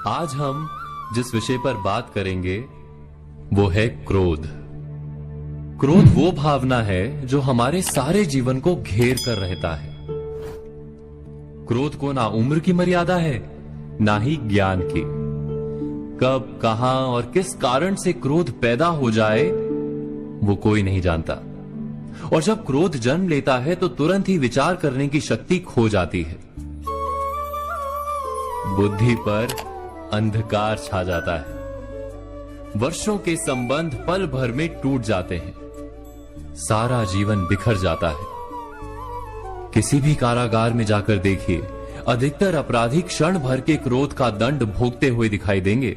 आज हम जिस विषय पर बात करेंगे वो है क्रोध। क्रोध वो भावना है जो हमारे सारे जीवन को घेर कर रहता है। क्रोध को ना उम्र की मर्यादा है, ना ही ज्ञान की। कब, कहां और किस कारण से क्रोध पैदा हो जाए वो कोई नहीं जानता। और जब क्रोध जन्म लेता है तो तुरंत ही विचार करने की शक्ति खो जाती है। बुद्धि पर अंधकार छा जाता है। वर्षों के संबंध पल भर में टूट जाते हैं। सारा जीवन बिखर जाता है। किसी भी कारागार में जाकर देखिए, अधिकतर अपराधी क्षण भर के क्रोध का दंड भोगते हुए दिखाई देंगे,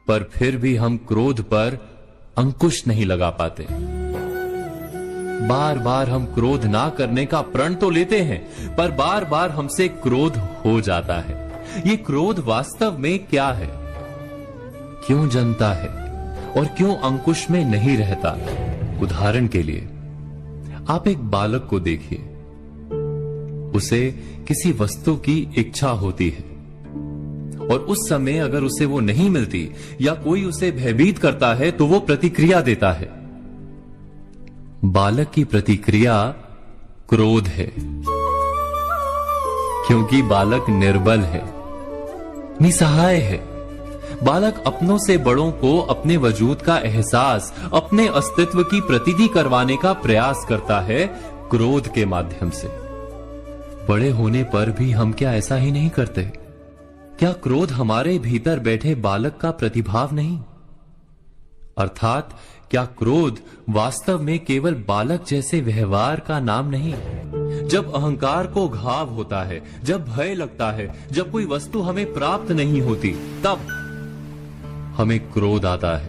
पर फिर भी हम क्रोध पर अंकुश नहीं लगा पाते। बार बार हम क्रोध ना करने का प्रण तो लेते हैं, पर बार बार हमसे क्रोध हो जाता है। ये क्रोध वास्तव में क्या है, क्यों जन्मता है और क्यों अंकुश में नहीं रहता? उदाहरण के लिए आप एक बालक को देखिए। उसे किसी वस्तु की इच्छा होती है और उस समय अगर उसे वो नहीं मिलती या कोई उसे भयभीत करता है तो वो प्रतिक्रिया देता है। बालक की प्रतिक्रिया क्रोध है, क्योंकि बालक निर्बल है, निसहाय है। बालक अपनों से बड़ों को अपने वजूद का एहसास, अपने अस्तित्व की प्रतीति करवाने का प्रयास करता है क्रोध के माध्यम से। बड़े होने पर भी हम क्या ऐसा ही नहीं करते? क्या क्रोध हमारे भीतर बैठे बालक का प्रतिभाव नहीं? अर्थात क्या क्रोध वास्तव में केवल बालक जैसे व्यवहार का नाम नहीं? जब अहंकार को घाव होता है, जब भय लगता है, जब कोई वस्तु हमें प्राप्त नहीं होती, तब हमें क्रोध आता है,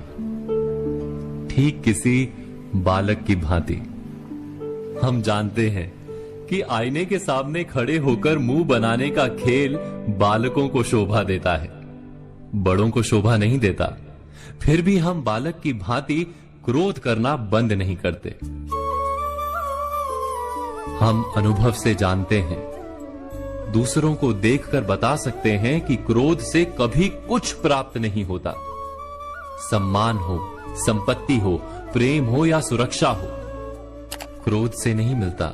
ठीक किसी बालक की भांति। हम जानते हैं कि आईने के सामने खड़े होकर मुंह बनाने का खेल बालकों को शोभा देता है, बड़ों को शोभा नहीं देता। फिर भी हम बालक की भांति क्रोध करना बंद नहीं करते। हम अनुभव से जानते हैं, दूसरों को देखकर बता सकते हैं कि क्रोध से कभी कुछ प्राप्त नहीं होता। सम्मान हो, संपत्ति हो, प्रेम हो या सुरक्षा हो, क्रोध से नहीं मिलता।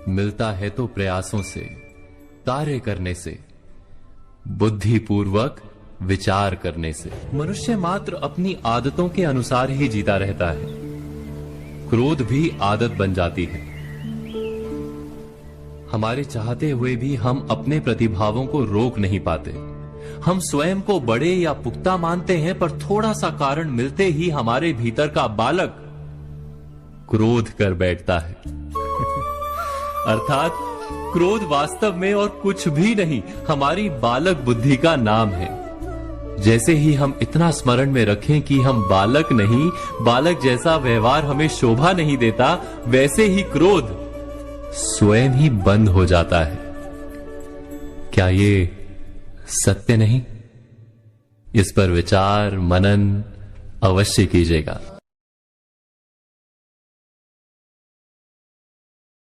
मिलता है तो प्रयासों से, कार्य करने से, बुद्धिपूर्वक विचार करने से। मनुष्य मात्र अपनी आदतों के अनुसार ही जीता रहता है। क्रोध भी आदत बन जाती है। हमारे चाहते हुए भी हम अपने प्रतिभावों को रोक नहीं पाते। हम स्वयं को बड़े या पुख्ता मानते हैं, पर थोड़ा सा कारण मिलते ही हमारे भीतर का बालक क्रोध कर बैठता है। अर्थात क्रोध वास्तव में और कुछ भी नहीं, हमारी बालक बुद्धि का नाम है। जैसे ही हम इतना स्मरण में रखें कि हम बालक नहीं, बालक जैसा व्यवहार हमें शोभा नहीं देता, वैसे ही क्रोध स्वयं ही बंद हो जाता है। क्या ये सत्य नहीं? इस पर विचार मनन अवश्य कीजिएगा।